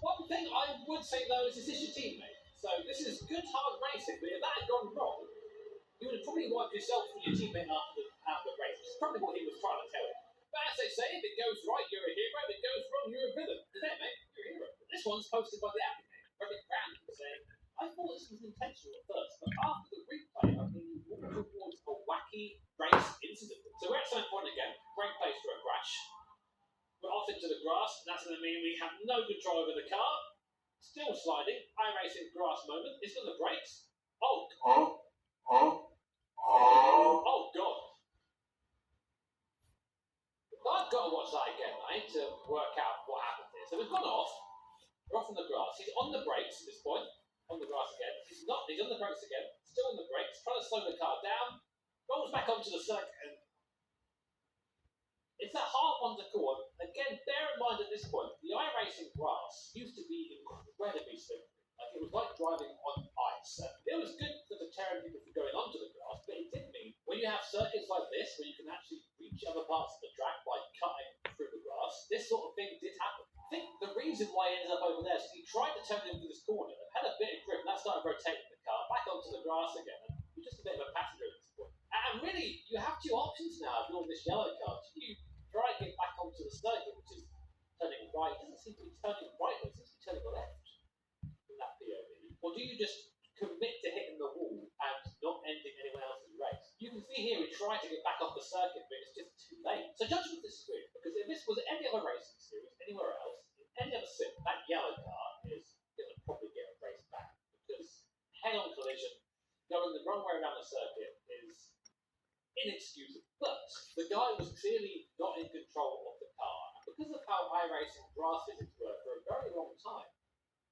One thing I would say though is this is your teammate. So this is good hard racing, but if that had gone wrong, you would have probably wiped yourself from your teammate after the race, which is probably what he was trying to tell you. But as they say, if it goes right, you're a hero. If it goes wrong, you're a villain. Isn't it, mate? You're a hero. This one's posted by the admin, Reddit Brandon, saying, I thought this was intentional at first, but after the replay, I mean, we walked towards a wacky race incident. So we're at some point again. Great place for a crash. We're off into the grass, and that's going to mean we have no control over the car. Still sliding. iRacing grass moment. It's on the brakes. Oh God. I've got to watch that again, mate, to work out what happened here. So we've gone off. We're off on the grass. He's on the brakes at this point. On the grass again. He's not. He's on the brakes again. Still on the brakes. Trying to slow the car down. Rolls back onto the circuit. And it's that hard one to call. Again, bear in mind at this point, the iRacing grass used to be incredibly slippery. Like it was like driving on ice. It was good for deterring people from going onto the grass, but it did mean when you have circuits like this, where you can actually reach other parts of the track by cutting through the grass, this sort of thing did happen. I think the reason why he ended up over there is he tried to turn into this corner, had a bit of grip, and that started rotating the car back onto the grass again. And you're just a bit of a passenger at this point. And really, you have two options now if you're on this yellow car. You try and get back onto the circuit, which is turning right. It doesn't seem to be turning right, though. It seems to be turning left from that POV. Or do you just commit to hitting the wall and not ending anyone else's race? You can see here we tried to get back off the circuit, but it's just too late. So judge with this screen, because if this was any other racing series, anywhere else, in any other sim, that yellow car is going to probably get a race back. Because head-on collision, going the wrong way around the circuit is inexcusable. But the guy was clearly not in control of the car. And because of how iRacing grass physics were for a very long time,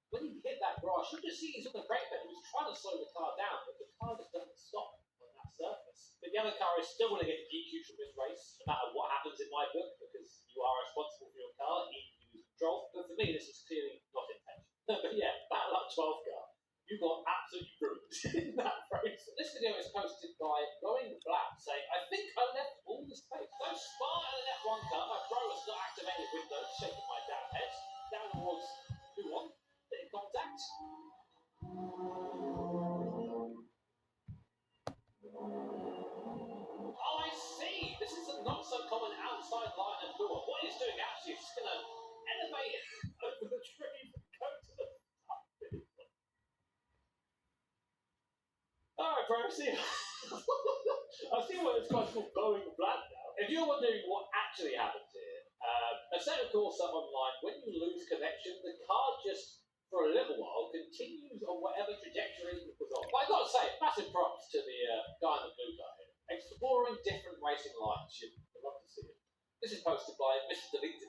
when he hit that grass, you just see he's on the brake pedal. He was trying to slow the car down, but the car just doesn't stop on that surface. But the other car is still going to get DQ'd from this race, no matter what happens in my book, because you are responsible for your car, you use control. But for me, this is clearly not intentional. But yeah, Battle Up 12 car. You got absolutely ruined in that race. This video is posted by Going Black saying, I think I left all the space. So smart in an F1 car, my bro has not activated Windows, shaking my damn head. Down towards who won? In contact. Oh, I see. This is a not so common outside line of door. What he's doing actually is just going to elevate over the tree and go to the top. Alright, bro, see you. I see what it's called Going Black now. If you're wondering what actually happened here, a set of course online, when you lose connection, the car just for a little while continues on whatever trajectory it was on. But I've got to say, massive props to the guy in the blue car here. Exploring different racing lines. You'd love to see it. This is posted by Mr. Deleted.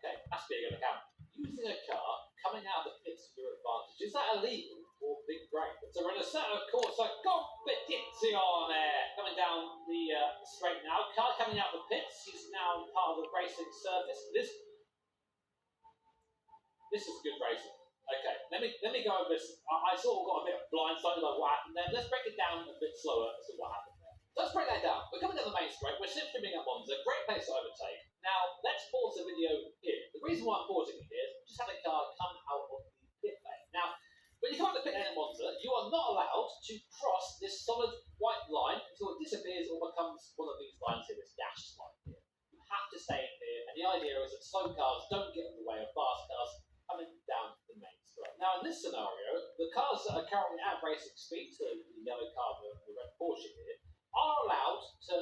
Okay, that's being an account. Using a car coming out of the pits to your advantage. Is that illegal or big break? So we're in a set of course like competition coming down the straight now. Car coming out of the pits. He's now part of the racing surface. This is good racing. Okay, let me go over this. I sort of got a bit blindsided by what happened there. Let's break it down a bit slower as to what happened there. Let's break that down. We're coming down the main straight. We're slipstreaming at Monza. Great place to overtake. Now, let's pause the video here. The reason why I'm pausing it here is just had a car come out of the pit lane. Now, when you come out of the pit lane at Monza, you are not allowed to cross this solid white line until it disappears or becomes one of these lines here, this dashed line here. You have to stay in here, and the idea is that slow cars don't get in the way of fast cars coming down the main straight. Now, in this scenario, the cars that are currently at racing speed, so the yellow car, the red Porsche here, are allowed to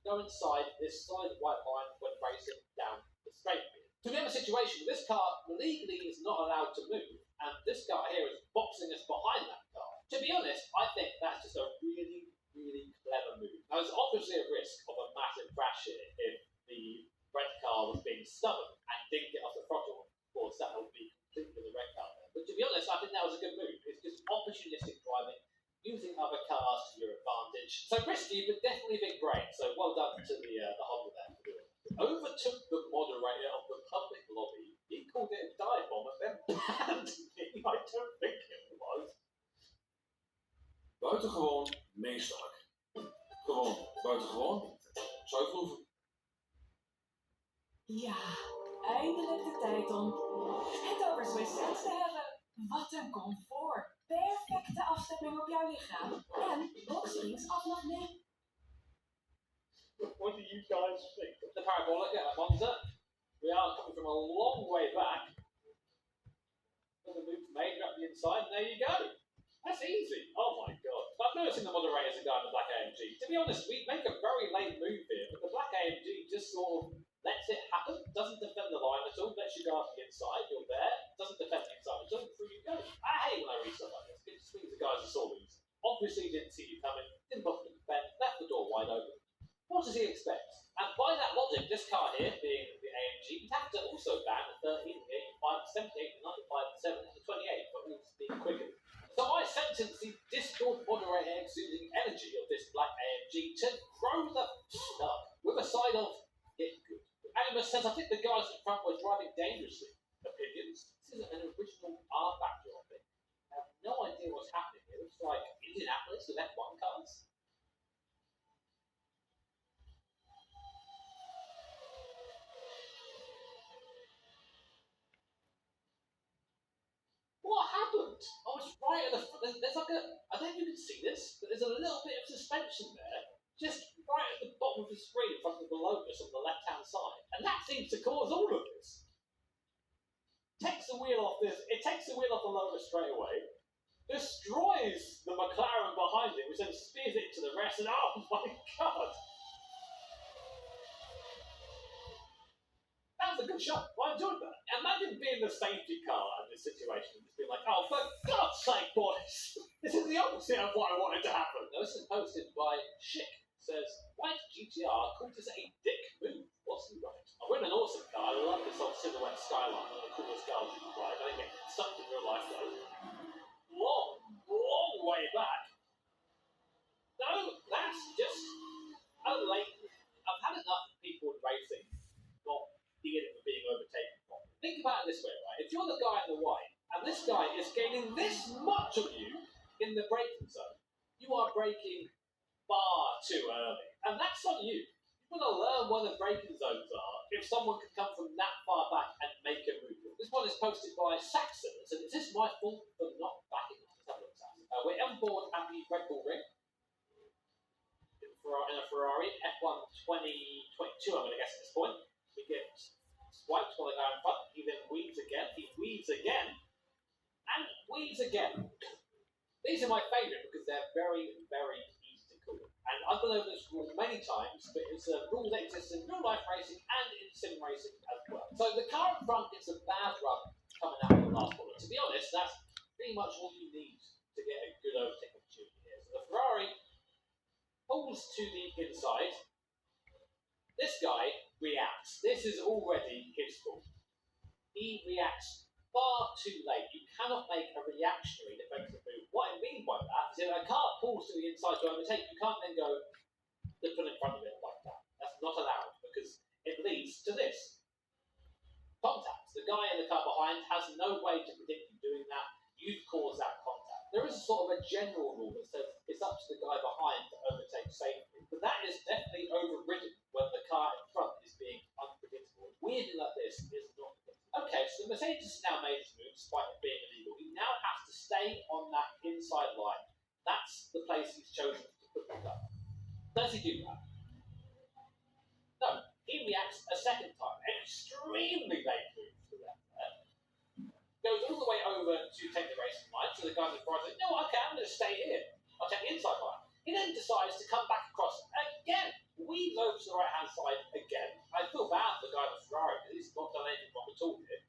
go inside this solid white line when racing down the straight here. So we have a situation where this car legally is not allowed to move, and this car here is boxing us behind that car. To be honest, I think that's just a really, really clever move. Now, there's obviously a risk of a massive crash here if the red car was being stubborn and didn't get off the throttle. Of course, that would be completely the red car there. But to be honest, I think that was a good move. It's just opportunistic driving, using other cars to your advantage. So risky, but definitely big brain. So well done to the Honda there for doing it. Overtook the moderator of the public lobby. He called it a dive bomb and then banned me. I don't think it was. Buitengewoon meesterlijk. Gewoon buitengewoon. Zou je proeven? Ja, eindelijk de tijd om het over Swiss Sense te hebben. Wat een comfort. Perfecte afstemming op jouw lichaam. En boxrings vanaf 9. What do you guys think? The parabolic at Monza. We are coming from a long way back. Another move made up the inside, and there you go. That's easy. Oh my god. I've noticed the moderators are going to Black AMG. To be honest, we make a very late move here, but the Black AMG just sort of lets it happen. Doesn't defend the line at all. Lets you go up the inside. You're there. Doesn't defend the inside at all. Through you go. I hate when I read stuff like this. It just means the guys are sawings. Obviously didn't see you coming. Didn't bother to defend. Left the door wide open. What does he expect? And by that logic, this car here, being the AMG, you'd have to also ban the 13, the 85, the 78, the 95, the 7, and the 28 for moves being quicker. So I sentence the Discord moderator exuding energy of this Black AMG to grow the up with a side of get good. Animus says, I think the guys in front were driving dangerously. Opinions. This is an original R factor of it. I have no idea what's happening here. It's like Indianapolis with F1 cars. What happened? I was right at the front. There's like a. I don't know if you can see this, but there's a little bit of suspension there, just right at the bottom of the screen in front of the locus on the left hand side. And that seems to cause all of this. Takes the wheel off this. It takes the wheel off the locus straight away, destroys the McLaren behind it, which then spears it to the rest, and oh my god! That was a good shot. I enjoyed that. Imagine being the safety car in this situation and just being like, oh, for God's sake, boys! This is the opposite of what I wanted to happen. Now, this is posted by Schick. Says, White GTR called this a dick move. What's he right? I win an awesome car. I love this old silhouette skyline. One of the coolest cars you can ride. I think it's sucked in real life, though. Long way back. No, that's just a late. I've had enough people in racing not dealing with being overtaken. Think about it this way, right? If you're the guy in the white, and this guy is gaining this much of you in the braking zone, you are braking far too early. And that's on you. You've got to learn where the braking zones are if someone can come from that far back and make a move. This one is posted by Saxon. It says, is this my fault for not backing up? Let's have a look, Saxon. We're on board at the Red Bull Ring. In a Ferrari, F1 2022, I'm going to guess at this point. We get swiped while they go in front. He then weaves again. He weaves again. And weaves again. These are my favourite because they're very, very easy to call. And I've gone over this rule many times, but it's a rule that exists in real life racing and in sim racing as well. So the car in front gets a bad run coming out of the last corner. To be honest, that's pretty much all you need to get a good overtake opportunity here. So the Ferrari pulls to the inside. This guy reacts. This is already his fault. He reacts far too late. You cannot make a reactionary defensive move. What I mean by that is if a car pulls to the inside to overtake, you can't then go to put in front of it like that. That's not allowed because it leads to this. Contact. The guy in the car behind has no way to predict you doing that. You've caused that contact. There is sort of a general rule that says it's up to the guy behind to overtake safely, but that is definitely overridden when the car in front is being unpredictable. Weirdly like this is not predictable. Okay, so the Mercedes has now made his move despite it being illegal. He now has to stay on that inside line. That's the place he's chosen to put the car. Does he do that? No. He reacts a second time. An extremely late move to the left there. Goes all the way over to take the racing line, so the guy in the front says, no, okay, I'm going to stay here. I'll take the inside line. He then decides to come back across again, weaves over to the right-hand side again. I feel bad for the guy in the Ferrari because he's not done anything wrong at all here.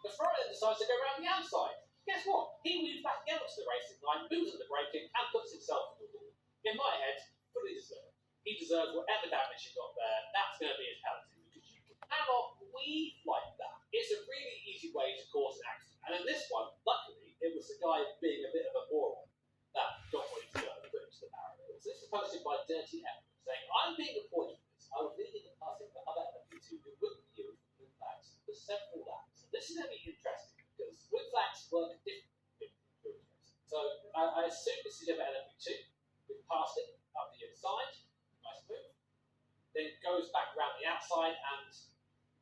The Ferrari then decides to go around the outside. Guess what? He weaves back again onto the racing line, moves into braking, and puts himself in the wall. In my head, fully deserved. He deserves whatever damage he got there. That's going to be his penalty because you cannot weave like that. It's a really easy way to cause an accident. And in this one, luckily, it was the guy being a bit of a moron that got what he deserved, put into the barrier. So this is posted by Dirty F, saying, I'm being reported for this. I was leading and passing for other LP2 who wouldn't yield for blue flags for several laps. So this is going to be interesting because blue flags work differently in blue flags. So I assume this is over LP2. We've passed it up the inside. Nice move. Then goes back around the outside and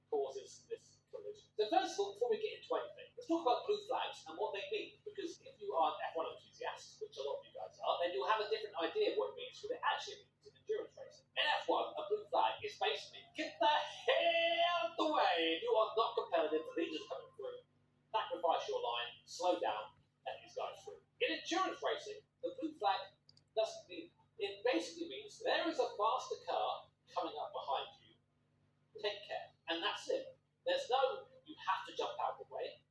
causes this collision. first of all, before we get into anything, let's talk about blue flags and what they mean. Because if you are an F1 enthusiast, which a lot of you guys are, then you'll have a different idea of what it means, what it actually means in endurance racing. In F1, a blue flag is basically get the hell out of the way. You are not competitive, the leader's coming through. Sacrifice your line, slow down, let these guys through. In endurance racing, the blue flag doesn't mean, it basically means there is a faster car coming up behind you. Take care. And that's it. There's no, you have to jump out of the way.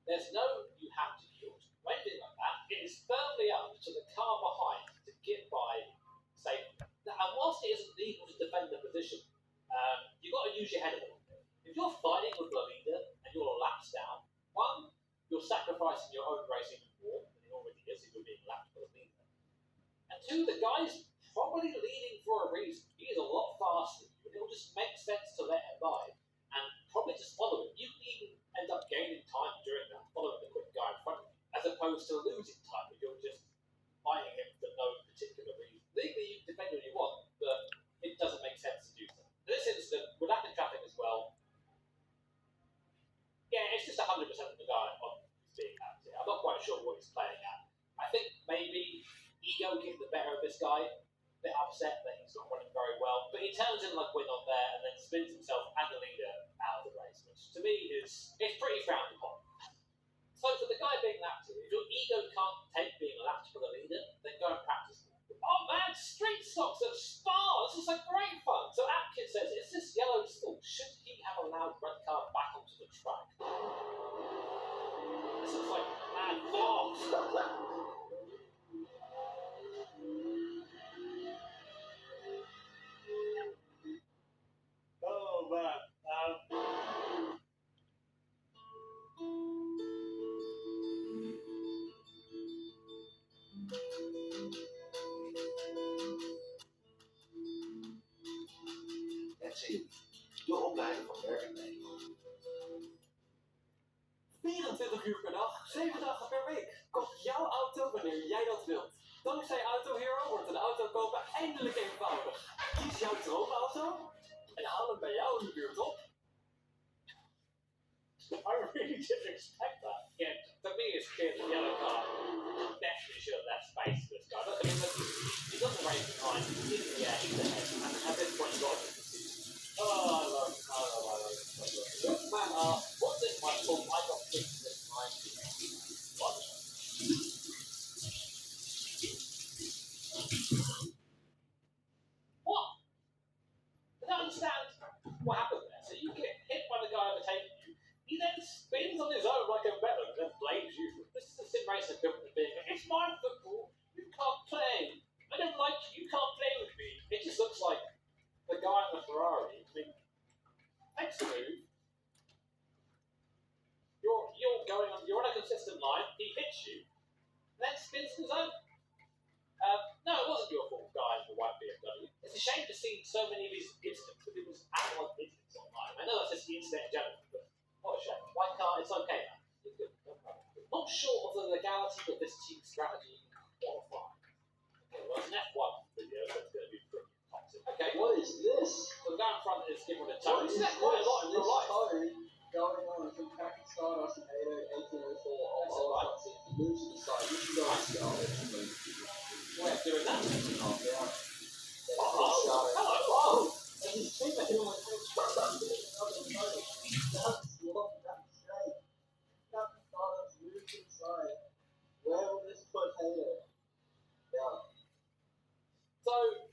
There's no, you have to yield. Or anything like that. It is firmly up to the car behind to get by safely. And whilst it isn't legal to defend the position, you've got to use your head a little bit. If you're fighting with the leader and you're laps down, one, you're sacrificing your own racing more than it already is if you're being lapped by the leader. And two, the guy's probably leading for a reason. He is a lot faster than you, and it'll just make sense to let him by and probably just follow him. You can even end up gaining time during that, following the quick guy in front of you, as opposed to losing time if you're just fighting him for no particular reason. Legally, you can defend what you want, but it doesn't make sense to do so. In this instance, with lapping traffic as well, yeah, it's just 100% of the guy on who's being lapped here. I'm not quite sure what he's playing at. I think maybe ego getting the better of this guy, a bit upset that he's not running very well, but he turns in like we're not there and then spins himself and the leader out of the race, which to me is pretty frowned upon. So for the guy being lapped here, if your ego can't take being lapped for the leader, then go and practice more. Oh man, street stocks at Spa! This is like great fun! So Atkins says, is this Yellow's fault? Should he have allowed red car back onto the track? This is like mad thought! Oh man. Zie de opleiding van werk en Nederland. 24 uur per dag, 7 dagen per week. Koop jouw auto wanneer jij dat wilt. Dankzij Auto Hero wordt een auto kopen eindelijk eenvoudig. Kies jouw droomauto en haal hem bij jou in de buurt op. I really didn't expect that. Yeah, for me it's clear the yellow car definitely should have left space for this guy. Look at him, he's on the race behind, he's in the air, he's ahead, and at this point he's got to oh, I love it. Man, what's this one called? I got picked this time. What? What? I don't understand what happened there. So you get hit by the guy overtaking you, he then spins on his own like a veteran and then blames you. This is the sim racer equivalent of being, it's my football, you can't play. I don't like you, you can't play with me. It just looks like the guy in the Ferrari. I mean, makes the move. You're on a consistent line, he hits you, then spins his own. No, it wasn't your fault, guys, the white BMW. It's a shame to see so many of these incidents, but it was analog incidents online. I know that's just the internet in general, but what a shame. White car, it's okay, man. It's good. Not sure of the legality of this team strategy qualifying. Okay, well, it's an F1 video, so it's going to be pretty toxic. Okay, What is this? so the guy in front is giving it a toe. What This is is quite a lot in this real life. code going on from Packet Stardust in 1804 That's on alright. If you lose to the side, you can go and start it. We're doing that. Oh, Hello. oh! And his teammate almost went straight up to another code. That's what that's great. Packet Stardust moves to the side. Where will this put Halo? Yeah. So,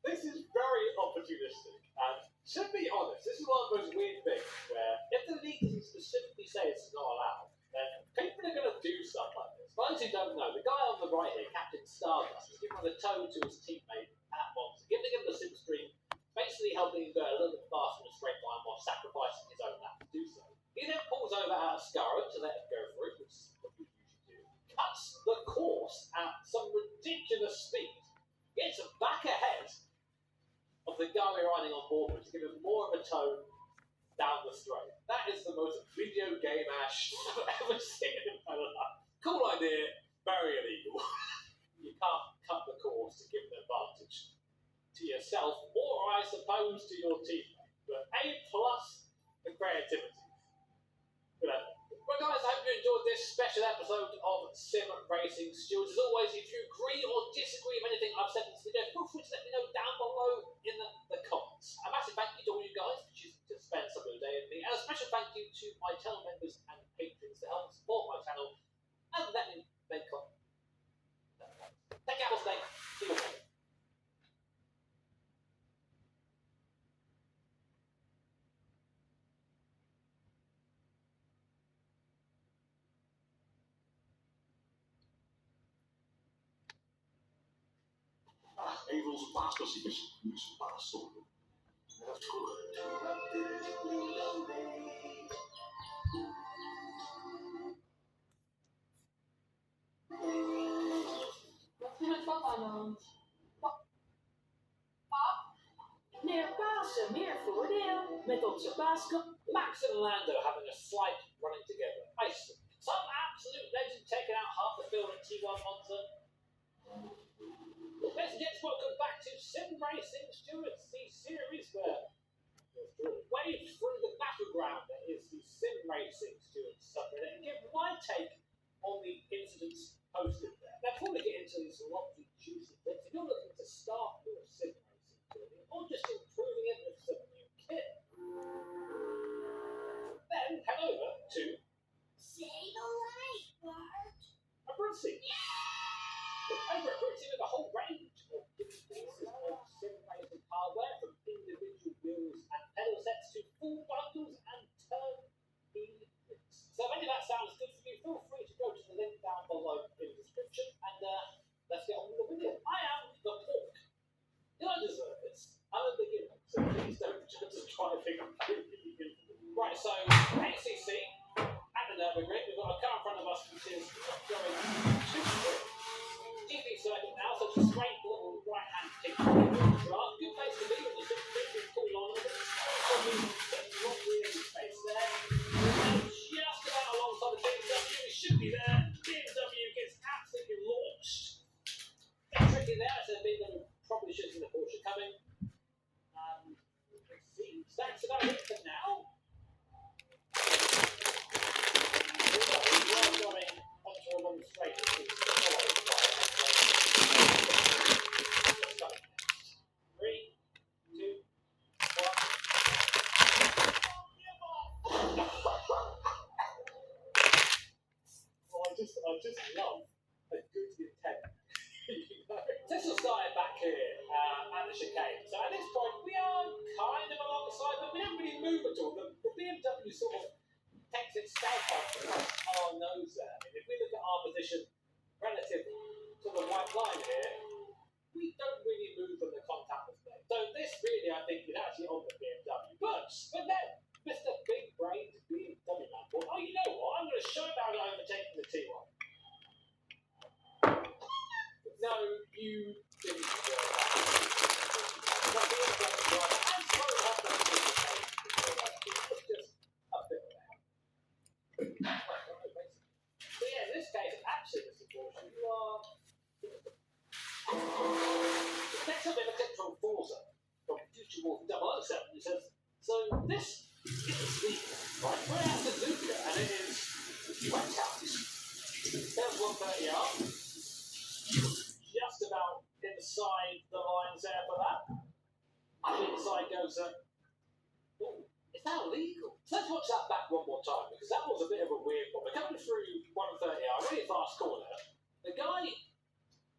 this is very opportunistic, and to be honest, this is one of those weird things where if the league doesn't specifically say it's not allowed, then people are going to do stuff like this. For those who don't know, the guy on the right here, Captain Stardust, is giving a toe to his teammate at Monza, giving him the sim stream, basically helping him go a little bit faster in a straight line while sacrificing his own lap to do so. He then pulls over out of Scaro to let him go through, which is what you usually do, cuts the course at some ridiculous speed, gets him back ahead of the guy we're riding on board with to give him more of a toe down the straight. That is the most video game-ass shit I've ever seen in my life. Cool idea, very illegal. You can't cut the course to give an advantage to yourself or I suppose to your teammate. But A plus the creativity. Well, guys, I hope you enjoyed this special episode of Sim Racing Stewards. As always, if you agree or disagree with anything I've said in this video, feel free to let me know down below in the comments. A massive thank you to all you guys for choosing to spend some of the day with me, and a special thank you to my channel members and patrons that help support my channel and let me make content. Take care for today. See you later. Even onze paasklassiekers nu zijn paasstonden. Dat vroeger. Wat is er met papa aan de hand? Pap? Meer Pasen, meer voordeel. Met onze paaskop. Max and Lando having a slight running together. Some absolute legend taking out half the field at T1 Monza. Ladies and gents, welcome back to Sim Racing Stewards, the series where waves through the battleground that is the Sim Racing Stewards subreddit and give my take on the incidents posted there. Now, before we get into these lovely juicy bits, if you're looking to start your Sim Racing journey or just improving it with some new kit, then head over to Say the light, Bart. Abruzzi. Over at Abruzzi, we have a whole range of different pieces of sim racing hardware, from individual wheels and pedal sets to full bundles and turn-kits. So if any of that sounds good for you, feel free to go to the link down below in the description, and let's get on with the video. I am the pork. Did I deserve this? I'm a beginner, so please don't just try to think I'm really good. Right, so ACC at the Nürburgring, we've got a car in front of us which is not going too quick. GP circuit now, so it's a straight little right-hand kick. Good place to be when you're just pulling on a bit. Not really space there. Just about alongside the BMW, we should be there. BMW gets absolutely launched. Bit tricky there, so BMW probably should see the Porsche coming. Let's see. That's about it for now. We're going onto a long straight. I just love a good intent. Tesla started back here at the chicane. So at this point, we are kind of alongside, but we don't really move at all. The BMW sort of takes its stealth up across our nose there. I mean, if we look at our position relative to the white line here, we don't really move when the contact was made. So this really, I think, is actually on the BMW. But then, Mr. Big Brains BMW man thought, oh, you know what? I'm going to show about overtaking the T1. No, you didn't deserve that. Not the BMW driver. I'm sorry about that. It's just a bit of that. So yeah, in this case, actually, Mr. Porsche, you are... Next up, we have a clip from Forza, from Future Wolf 007. It says, so this is the right, we're at Suzuka, and it is wet out. There's 130R. Just about inside the lines there for that. Up inside goes oh, is that illegal? So let's watch that back one more time, because that was a bit of a weird one. We're coming through 130R, really fast corner. The guy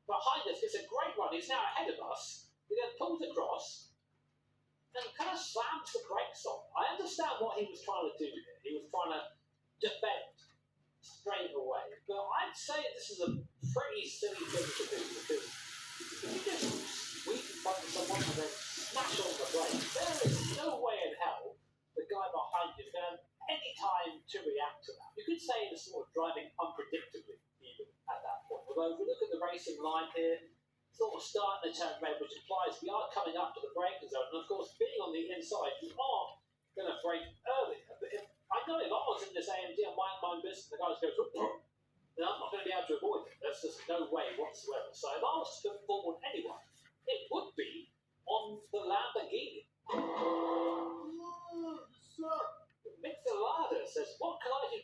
behind us gets a great run. He's now ahead of us. He then pulls across and kind of slams the brakes on. I understand what he was trying to do here. He was trying to defend straight away. But I'd say this is a pretty silly thing to do, because if you just sweep in front of someone and then smash on the brakes, there is no way in hell the guy behind you is going to have any time to react to that. You could say it's sort of driving unpredictably even at that point. Although if we look at the racing line here, sort of starting to turn red, which implies we are coming up to the braking zone. And of course, being on the inside, you are going to brake earlier. But I know if I was in this AMG and mind my business, the guys go, then I'm not going to be able to avoid it. There's just no way whatsoever. So if I was to put forward anyone, it would be on the Lamborghini. Mixolada says, what can I do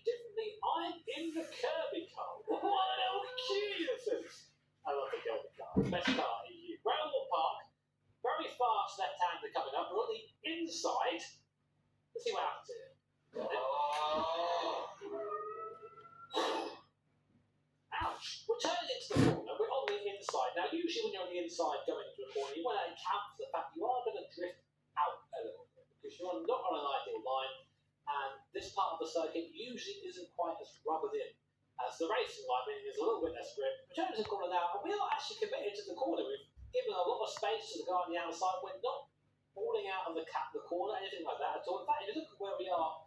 usually when you're on the inside going to a corner, you want to account for the fact you are going to drift out a little bit because you're not on an ideal line, and this part of the circuit usually isn't quite as rubbered in as the racing line, meaning there's a little bit less grip. We're turning to the corner now, and we are actually committed to the corner. We've given a lot of space to the guy on the outside. We're not falling out of the corner, anything like that at all. In fact, if you look at where we are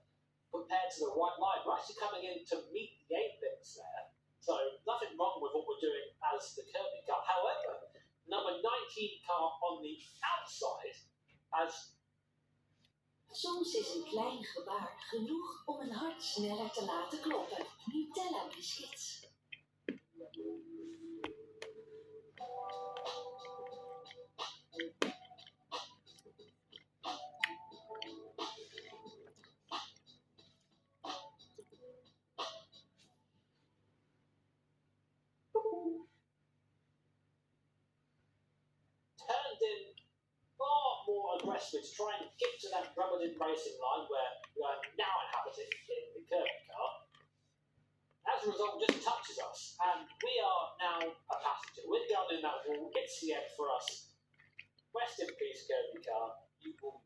compared to the white line, we're actually coming in to meet the apex there. So nothing wrong with what we're doing as the Kirby car. However, number 19 car on the outside has... Soms is een klein gebaar genoeg om een hart sneller te laten kloppen. Nutella biscuits. Turned in far more aggressive to try and get to that rubbered in racing line where we are now inhabiting in the Kirby car. As a result, it just touches us, and we are now a passenger. We're going in that wall. It's the end for us. Rest in peace, Kirby car. You will.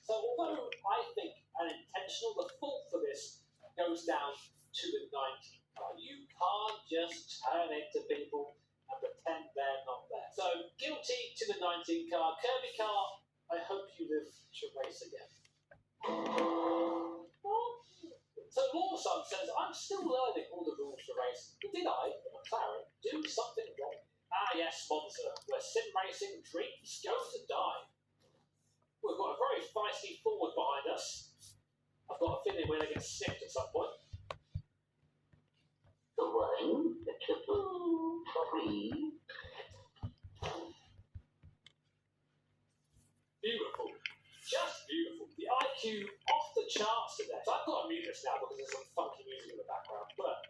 So, although I think unintentional, the fault for this goes down to the 19 car. You can't just turn into people and pretend they're not there. So, guilty to the 19 car. Kirby car, I hope you live to race again. So Lawson says, I'm still learning all the rules for racing. But did I, McLaren, do something wrong? Ah yes, sponsor, where sim racing dreams go to die. We've got a very feisty forward behind us. I've got a feeling we're going to get sniffed at some point. The 1, the 2, 3. Beautiful. Just beautiful. The IQ off the charts today. So I've got to mute this now because there's some funky music in the background. But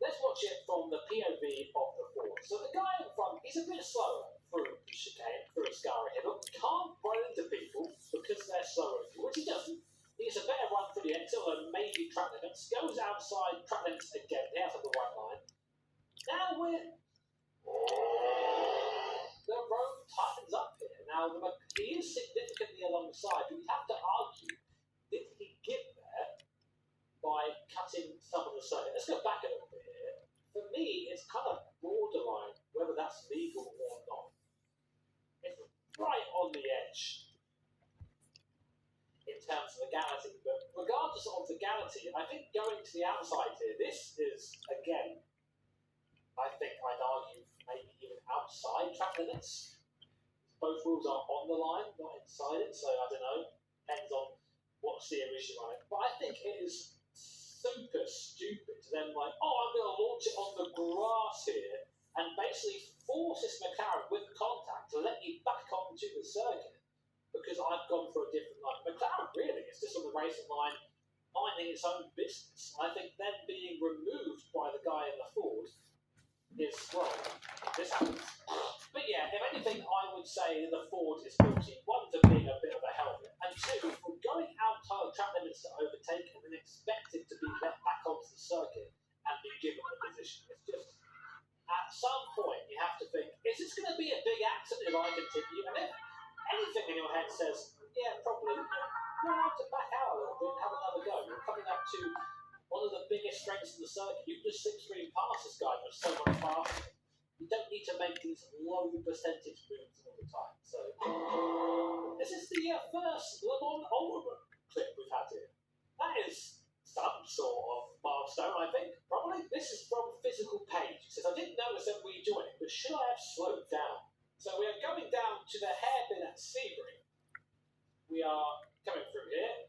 let's watch it from the POV of the Ford. So the guy in front, he's a bit slower through the chicane, through Scara Hill. Can't run into people because they're slower, which he doesn't. He gets a better run through the exit, although maybe track limits. Goes outside track limits again. He has the white line. Now the road tightens up here. Now, he is significantly alongside, but you have to argue, did he get there by cutting some of the circuit? Let's go back a little bit here. For me, it's kind of borderline whether that's legal or not. It's right on the edge in terms of legality, but regardless of legality, I think going to the outside here, this is, again, I think I'd argue maybe even outside track limits. Both rules are on the line, not inside it, so I don't know. Depends on what series you're running. But I think it is super stupid to then I'm going to launch it on the grass here and basically force this McLaren with contact to let you back onto the circuit because I've gone for a different line. McLaren really is just on the racing line, minding its own business. I think then being removed by the guy in the Ford is, well, this happens. But yeah, if anything, I would say the Ford is guilty. One, for being a bit of a helmet, and two, for going outside of track limits to overtake and then expected to be let back onto the circuit and be given a position. It's just, at some point, you have to think, is this going to be a big accident if I continue? And if anything in your head says, yeah, probably, you're allowed to back out a little bit and have another go. You're coming up to one of the biggest strengths in the circuit. You can just slipstream past this guy, but so much faster. You don't need to make these low percentage moves all the time. So, this is the first Le Mans Ultimate clip we've had here. That is some sort of milestone, I think. Probably. This is from Physical Page. It says, I didn't notice that we joining, but should I have slowed down? So, we are going down to the hairpin at Sebring. We are coming through here.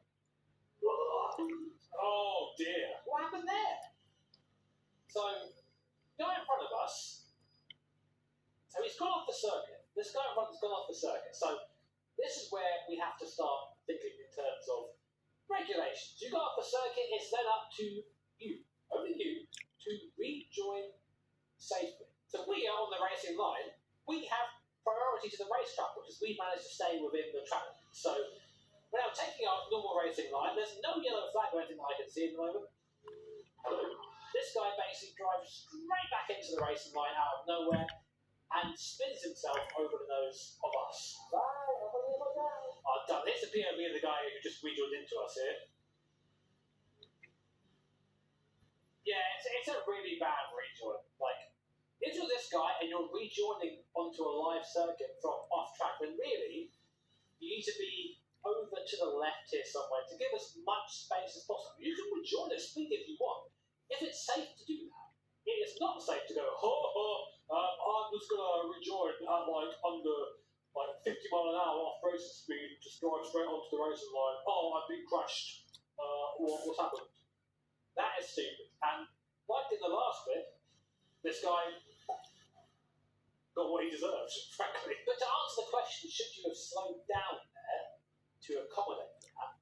Oh dear. What happened there? So, guy in front of us. So he's gone off the circuit. This guy in front has gone off the circuit. So this is where we have to start thinking in terms of regulations. You got off the circuit, it's then up to you, only you, to rejoin safely. So we are on the racing line. We have priority to the racetrack because we managed to stay within the track. So we're now taking our normal racing line. There's no yellow flag or anything that I can see at the moment. This guy basically drives straight back into the racing line out of nowhere. and spins himself over the nose of us. Vai, vai fazer devagar. Here's the POV of the guy who just rejoined into us here. Yeah, it's a really bad rejoin. Like, if you're this guy and you're rejoining onto a live circuit from off track, then really, you need to be over to the left here somewhere to give as much space as possible. You can rejoin at speed if you want, if it's safe to do that. It is not safe to go, I'm just going to rejoin at like under 50 mile an hour off racing speed, just drive straight onto the racing line. Oh, I've been crashed. What's happened? That is stupid. And like in the last bit, this guy got what he deserves, frankly. But to answer the question, should you have slowed down there to accommodate that?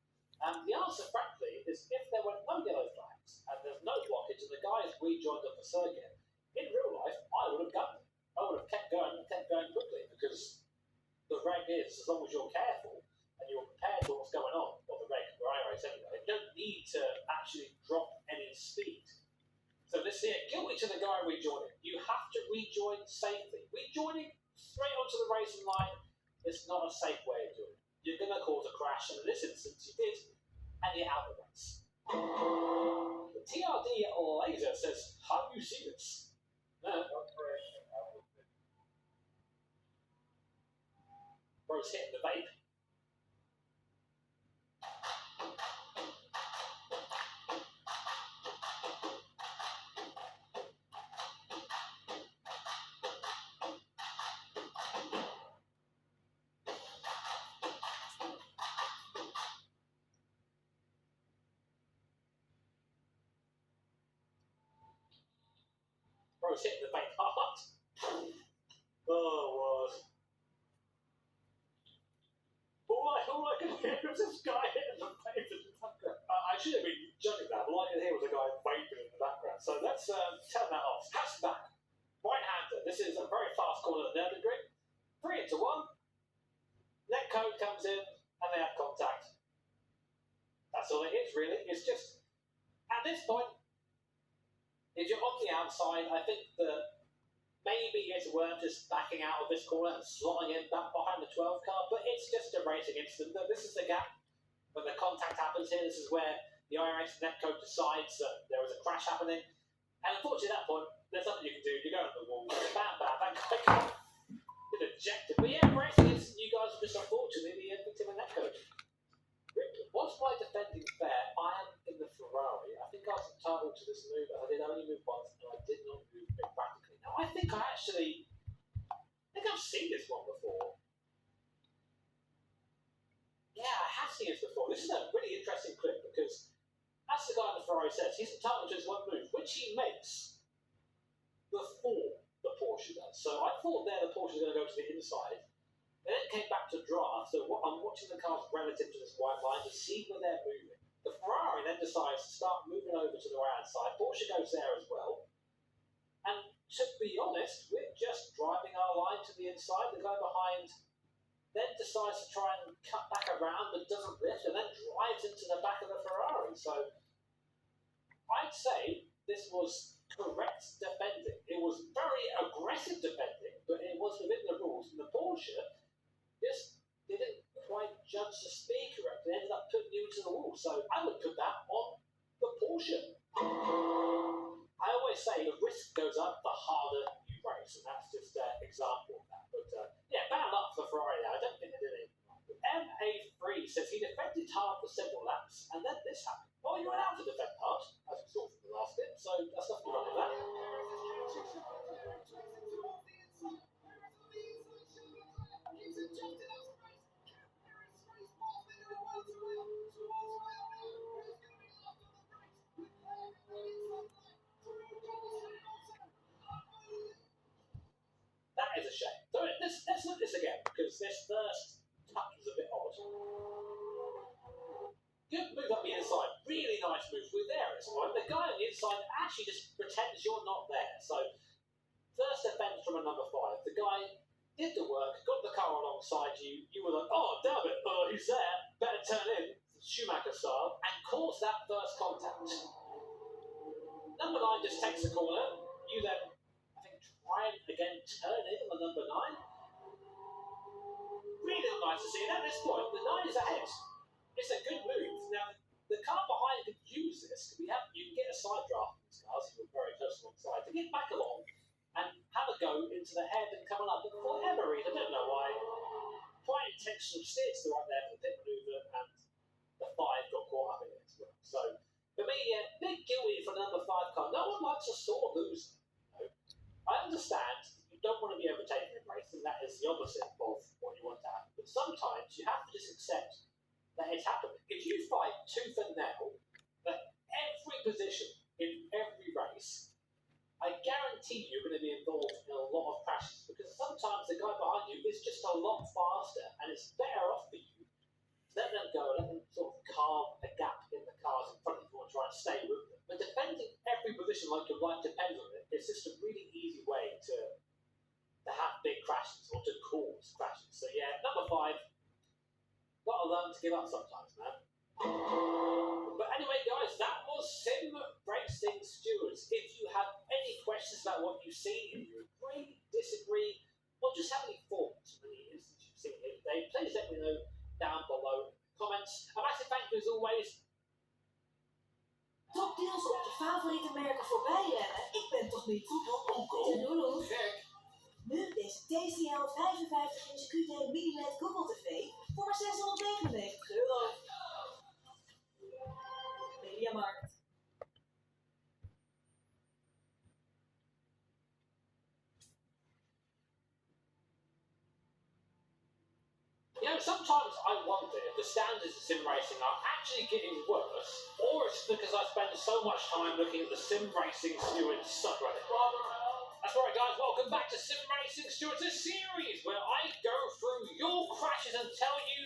The answer, frankly, is if there were no yellow flags and there's no blockage and the guy has rejoined up the circuit, in real life, I would have done it. I would have kept going quickly because the reg is, as long as you're careful and you're prepared for what's going on, or the reg where I race anyway, you don't need to actually drop any speed. So this here, guilty to the guy rejoining. You have to rejoin safely. Rejoining straight onto the racing line is not a safe way of doing it. You're going to cause a crash, and in this instance you did, and you're out of the race. The TRD Laser says, how do you see this? Bro's hitting the vape. Bro's hitting the vape hard. Oh, what? All I could hear was this guy hitting the vape in the background. I should have been judging that, but all I could hear was a guy vaping in the background. So let's turn that off. Pass back. Right-hander. This is a very fast corner at the Nürburgring. 3 into 1. Netcode comes in, and they have contact. That's all it is, really. It's just, at this point, if you're on the outside, I think that maybe it's worth just backing out of this corner and slotting in back behind the 12 car, but it's just a racing incident. This is the gap when the contact happens here. This is where the iRacing netcode decides that there is a crash happening. And unfortunately, at that point, there's nothing you can do. You go on the wall, bam, bam, that guy get ejected. But yeah, racing incident, you guys are just unfortunately the victim of netcode. Was my defending fair? I am in the Ferrari. I think I was entitled to this move, as I did only move once, and I did not move it practically. Now, I think I've seen this one before. Yeah, I have seen this before. This is a really interesting clip because, as the guy in the Ferrari says, he's entitled to his one move, which he makes before the Porsche does. So I thought there the Porsche was going to go to the inside. Then it came back to draft, so I'm watching the cars relative to this white line to see where they're moving. The Ferrari then decides to start moving over to the right-hand side. Porsche goes there as well. And to be honest, we're just driving our line to the inside. The guy behind then decides to try and cut back around but doesn't lift and then drives into the back of the Ferrari. So I'd say this was correct defending. It was very aggressive defending, but it was within the rules. And the Porsche just didn't quite judge the speed correctly. They ended up putting you into the wall. So I would put that on the Porsche. I always say the risk goes up the harder you race, and that's just an example of that. But yeah, bad luck for Ferrari there. I don't think they did anything wrong. MA3 says he defended hard for several laps, and then this happened. Well, you were allowed to defend hard, as we saw from the last bit, so that's nothing wrong with that. That is a shame. So let's look at this again, because this first touch was a bit odd. Good move up the inside. Really nice move. We're there at this point. The guy on the inside actually just pretends you're not there. So first defense from a number 5. The guy did the work, got the car alongside you. You were like, oh, damn it, he's there. Better turn in, Schumacher style, and cause that first contact. Number 9 just takes the corner. You then, I think, Ryan again turning on the number 9. Really nice to see. And at this point, the 9 is ahead. It's a good move. Now, the car behind could use this. You can get a side draft in these cars if you're very close alongside to get back along and have a go into the head and coming up. But for whatever reason, I don't know why, quite intentional steers to right there for the pit manoeuvre, and the 5 got caught up in it as well. So, for me, big guilty for the number 5 car. No one likes a sore loser. You know? I understand you don't want to be overtaken in racing. That is the opposite of what you want to happen. But sometimes you have to just accept that it's happening. If you fight tooth and nail at every position in every race, I guarantee you're going to be involved in a lot of crashes, because sometimes the guy behind you is just a lot faster, and it's better off for you to let them go, let them sort of carve a gap in the cars in front of you and try and stay with them. But defending every position like your life depends on it is just a really easy way to have big crashes or to cause crashes. So yeah, number 5. Gotta learn to give up sometimes, man. But anyway, guys, that was Sim Racing Stewards. If you have any questions about what you see, if you agree, disagree, or just have any thoughts on the instance you've seen here today, please let me know down below in the comments. A massive thank you as always. Topdeals op je favoriete merken voorbij rennen. Ik ben toch niet Lulu. Gek. Nu deze TCL 55-inch QD mini-LED Google TV voor maar €699. Mediamarkt. You know, sometimes I wonder if the standards of sim racing are actually getting worse, or it's because I spend so much time looking at the Sim Racing Stewards subreddit. That's right, guys, welcome back to Sim Racing Stewards, a series where I go through your crashes and tell you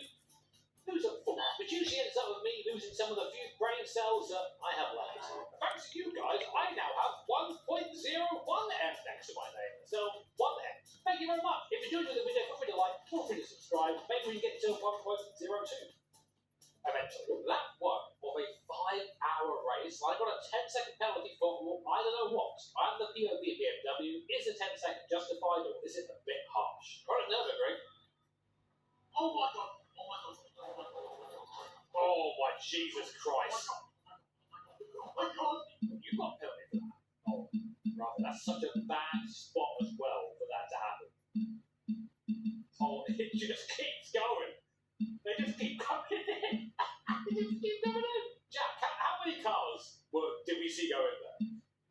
who's at fault, which usually ends up with me losing some of the few brain cells that I have left. Thanks to you guys, I now have 1.01M next to my name, so 1M. Thank you very much. If you do enjoy the video, feel free to like, feel free to subscribe, maybe we can get to 1.02 eventually. That one of a 5-hour race, I got a 10-second penalty for, well, I don't know what. I'm the POV BMW. Is a 10-second justified, or is it a bit harsh? I don't know, Greg. Oh my god. Oh my Jesus Christ. Oh my god. You got penalty for that. Oh, brother, that's such a bad spot as well for that to happen. Oh, it just keeps going. They just keep coming in. They just keep coming in. Jack, how many cars did we see go in there?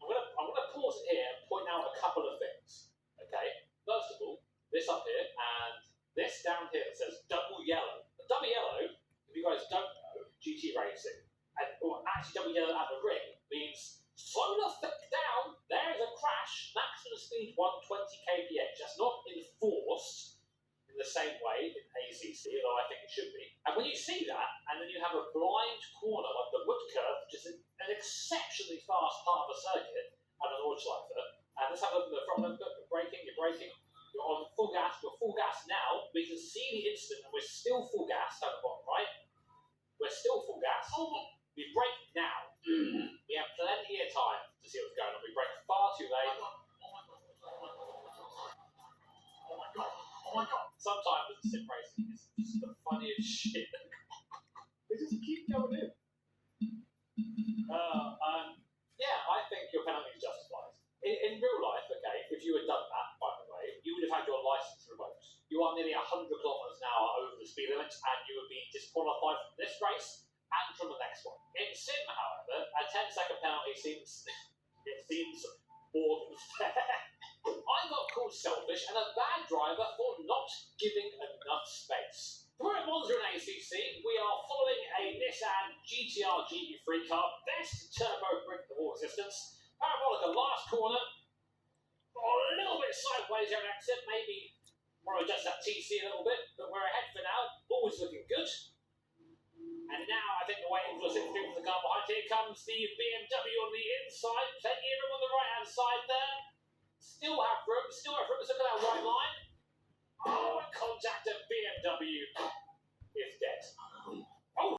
I'm gonna pause it here and point out a couple of things. Okay? First of all, this up here and this down here that says double yellow. The double yellow, if you guys don't know, GT racing, or actually double yellow at the ring, means slow the fuck down, there's a crash, maximum speed 120 kph. That's not enforced in the same way in ACC, although I think it should be. And when you see that, and then you have a blind corner like the wood curve, which is an exceptionally fast part of the circuit, and an Nordschleife, and let's have a look at the front. You're braking, you're on full gas, you're full gas now. We can see the instant, and we're still full gas down the bottom right. We're still full gas. We brake now. We have plenty of time to see what's going on. We brake far too late. Oh my god. Sometimes with sim racing, it's just the funniest shit. They just keep going in. Yeah, I think your penalty is justified. In real life, okay, if you had done that, by the way, you would have had your license revoked. You are nearly 100 kilometers an hour over the speed limit, and you would be disqualified from this race and from the next one. In sim, however, a 10-second penalty seems more than fair. I got called selfish and a bad driver for not giving enough space. We're at Monza in ACC. We are following a Nissan GTR GT3 car, best turbo brick of all existence. Parabolica last corner. A little bit sideways here an exit. Maybe want to adjust that TC a little bit, but we're ahead for now. Always looking good. And now I think the waiting for the 6 people to the car behind. Here comes the BMW on the inside. Plenty of room on the right hand side there. Still have room. Let's look at that white line. Oh, and contact at BMW.